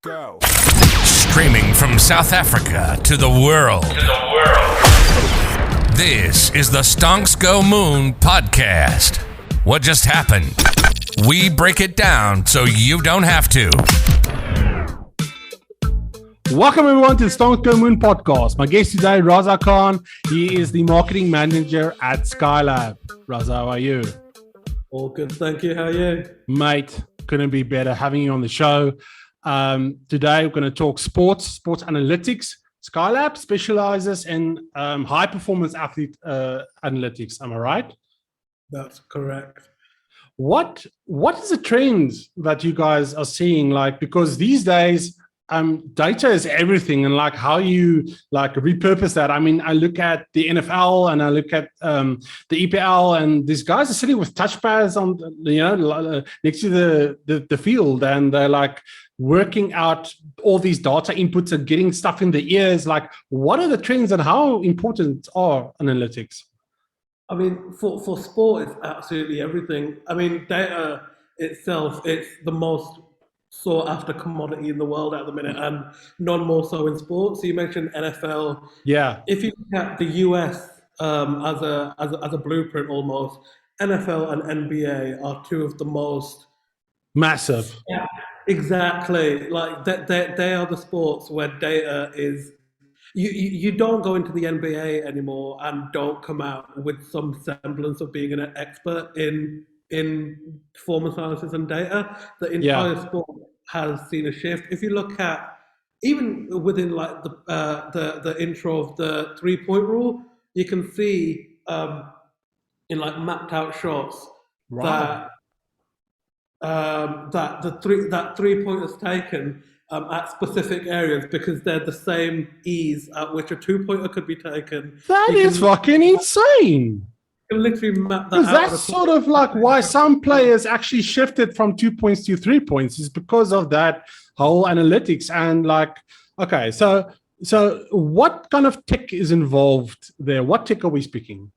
Go. Streaming from South Africa to the world. This is the Stonks Go Moon podcast. What just happened? We break it down so you don't have to. Welcome everyone to the Studio Skylab Moon podcast. My guest today, Raza Khan. He is the marketing manager at Skylab. Raza, how are you? All good, thank you. How are you? Mate, couldn't be better having you on the show. Today we're going to talk sports analytics. Skylab specializes in high performance athlete analytics. Am I right? That's correct. What is the trend that you guys are seeing? Like, because these days data is everything, and like how you like repurpose that. I mean, I look at the NFL and I look at the EPL, and these guys are sitting with touchpads on, next to the field, and they're like working out all these data inputs and getting stuff in the ears. Like, what are the trends and how important are analytics? I mean, for sport, it's absolutely everything. I mean, data itself, it's the most sought after commodity in the world at the minute, and none more so in sports. So you mentioned NFL. Yeah. If you look at the US as a blueprint almost, NFL and NBA are two of the most Massive. Yeah, exactly. Like they are the sports where data is. You don't go into the NBA anymore and don't come out with some semblance of being an expert in performance analysis and data. The entire sport has seen a shift. If you look at even within like the intro of the 3-point rule, you can see in like mapped out shots that that 3-point is taken at specific areas because they're the same ease at which a 2-pointer could be taken. That is fucking insane. You can literally map that out. That's sort of like why some players actually shifted from 2 points to 3 points, is because of that whole analytics. And like, okay, so what kind of tech is involved there? What tech are we speaking?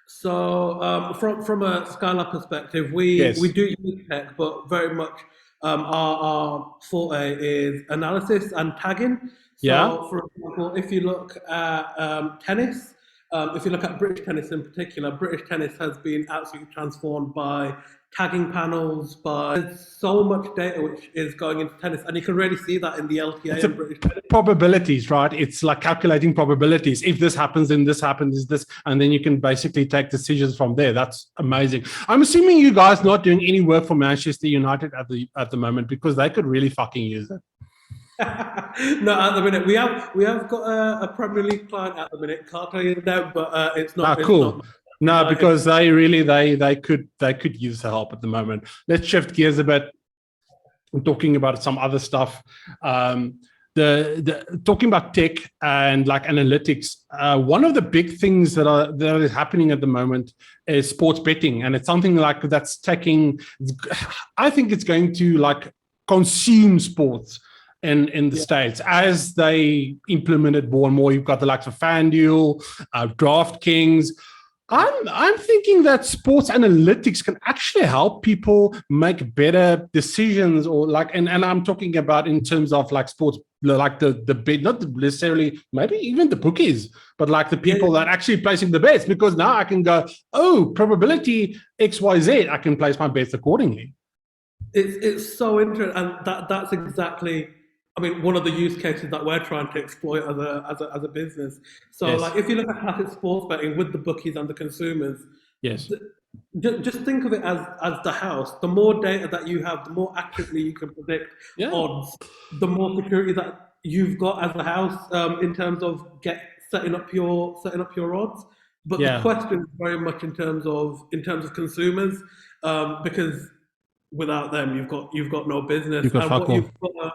So from a Skylab perspective, we do use tech, but very much our forte is analysis and tagging. So for example, if you look at tennis, if you look at British tennis in particular, British tennis has been absolutely transformed by tagging panels, there's so much data which is going into tennis, and you can really see that in the LTA in British tennis. Probabilities, right? It's like calculating probabilities. If this happens, then this happens, is this, and then you can basically take decisions from there. That's amazing. I'm assuming you guys not doing any work for Manchester United at the moment, because they could really fucking use it. No, at the minute we have got a Premier League client at the minute. Can't tell you now, but it's not. Cool. No, because they could use the help at the moment. Let's shift gears a bit. I'm talking about some other stuff. Talking about tech and like analytics. One of the big things that is happening at the moment is sports betting, and it's something like that's taking. I think it's going to like consume sports in the States as they implement it more and more. You've got the likes of FanDuel, DraftKings. I'm thinking that sports analytics can actually help people make better decisions, or like, and I'm talking about in terms of like sports, like the bet, not necessarily maybe even the bookies, but like the people that are actually placing the bets, because now I can go, oh, probability XYZ, I can place my bets accordingly. It's so interesting, and that's exactly. I mean, one of the use cases that we're trying to exploit as a business. So, like, if you look at classic sports betting with the bookies and the consumers, just think of it as the house. The more data that you have, the more accurately you can predict odds. The more security that you've got as a house in terms of setting up your odds. But the question is very much in terms of consumers, because without them, you've got no business. And what you've got to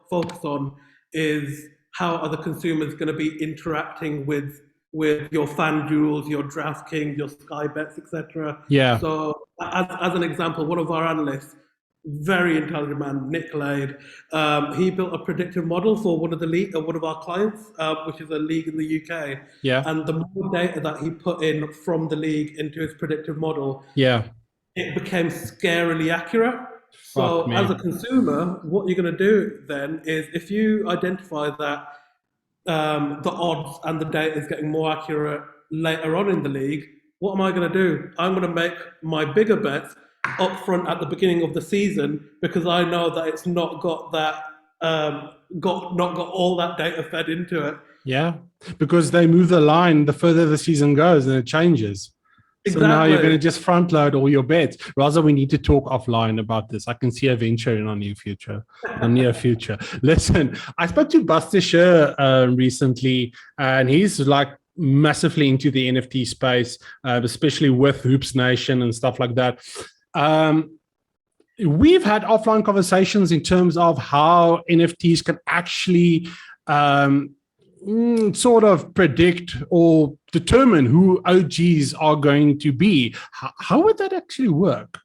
focus on is how are the consumers going to be interacting with your FanDuels, your DraftKings, your Sky Bets, etc. Yeah. So as an example, one of our analysts, very intelligent man, Nick Lade, he built a predictive model for one of our clients, which is a league in the UK. Yeah. And the more data that he put in from the league into his predictive model, it became scarily accurate. So as a consumer, what you're going to do then is if you identify that the odds and the data is getting more accurate later on in the league, what am I going to do? I'm going to make my bigger bets up front at the beginning of the season because I know that it's not got that not got all that data fed into it. Yeah, because they move the line the further the season goes and it changes. Exactly. So now you're going to just front load all your bets. Raza, we need to talk offline about this. I can see a venture in our near future. Listen, I spoke to Buster Scher recently, and he's like massively into the NFT space, especially with Hoops Nation and stuff like that. We've had offline conversations in terms of how NFTs can actually sort of predict or determine who OGs are going to be. How would that actually work?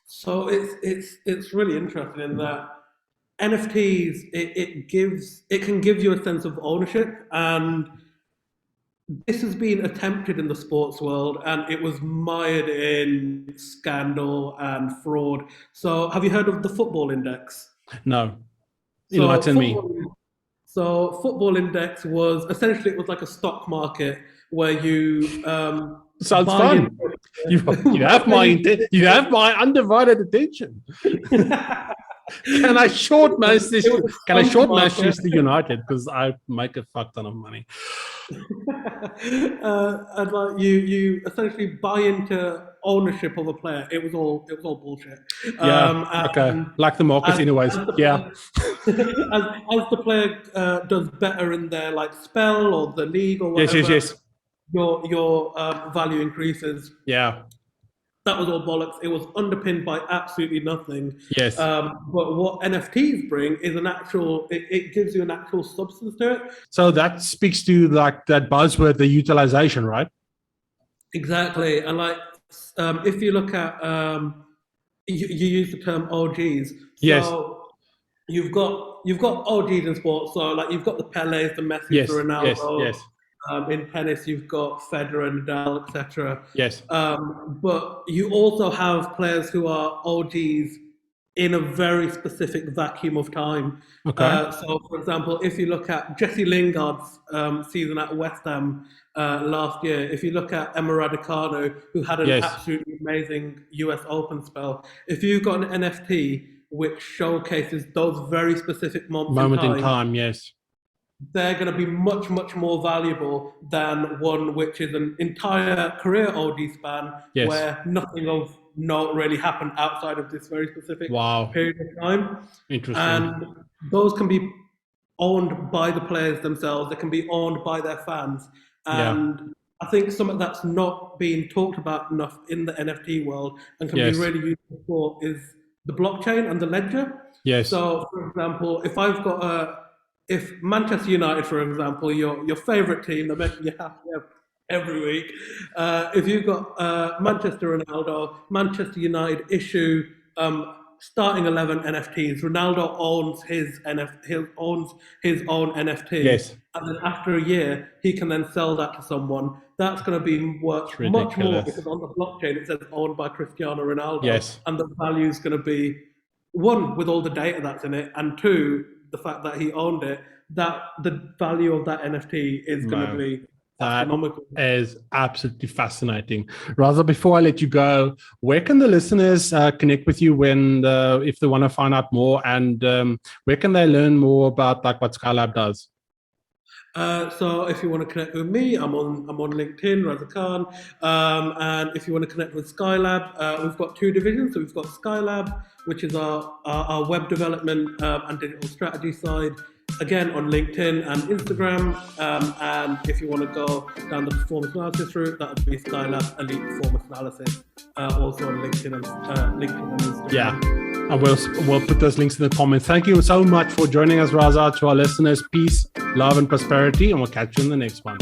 So it's really interesting in that NFTs it can give you a sense of ownership, and this has been attempted in the sports world, and it was mired in scandal and fraud. So have you heard of the football index? No. Enlighten me. So football index was essentially, it was like a stock market where you sounds fun. You have my undivided attention. Can I short Manchester United because I make a fuck ton of money? And like you essentially buy into ownership of a player. It was all bullshit. Okay, like the markets anyways. As the player does better in their like spell or the league or whatever, yes. Your value increases. Yeah. That was all bollocks. It was underpinned by absolutely nothing. Yes. But what NFTs bring is it gives you an actual substance to it. So that speaks to like that buzzword, the utilization, right? Exactly. And like, if you look at, you use the term OGs. So yes. You've got OGs in sports. So like you've got the Pelés, the Messi, the Ronaldo. Yes. In tennis, you've got Federer and Nadal, etc. Yes. But you also have players who are OGs in a very specific vacuum of time. Okay. So, for example, if you look at Jesse Lingard's season at West Ham last year, if you look at Emma Raducanu, who had an absolutely amazing US Open spell, if you've got an NFT which showcases those very specific moments in time, yes, they're going to be much, much more valuable than one which is an entire career OG span where nothing of note really happened outside of this very specific period of time. Interesting. And those can be owned by the players themselves. They can be owned by their fans. And I think something that's not being talked about enough in the NFT world and can be really useful for is the blockchain and the ledger. Yes. So, for example, if Manchester United, for example, your favourite team, they're making you happy every week. If you've got Manchester Ronaldo, Manchester United issue starting 11 NFTs. Ronaldo owns his own NFT. Yes. And then after a year, he can then sell that to someone. That's going to be worth much more because on the blockchain it says owned by Cristiano Ronaldo. Yes. And the value is going to be, one, with all the data that's in it, and two, the fact that he owned it, that the value of that NFT is going to be astronomical. That is absolutely fascinating. Raza, before I let you go, where can the listeners connect with you if they want to find out more, and where can they learn more about like what Skylab does? So if you want to connect with me, I'm on LinkedIn, Raza Khan. And if you want to connect with Skylab, we've got two divisions. So we've got Skylab, which is our web development and digital strategy side, again on LinkedIn and Instagram. And if you want to go down the performance analysis route, that would be Skylab Elite Performance Analysis, also on LinkedIn and Instagram. Yeah. And we'll put those links in the comments. Thank you so much for joining us, Raza. To our listeners, peace, love, and prosperity, and we'll catch you in the next one.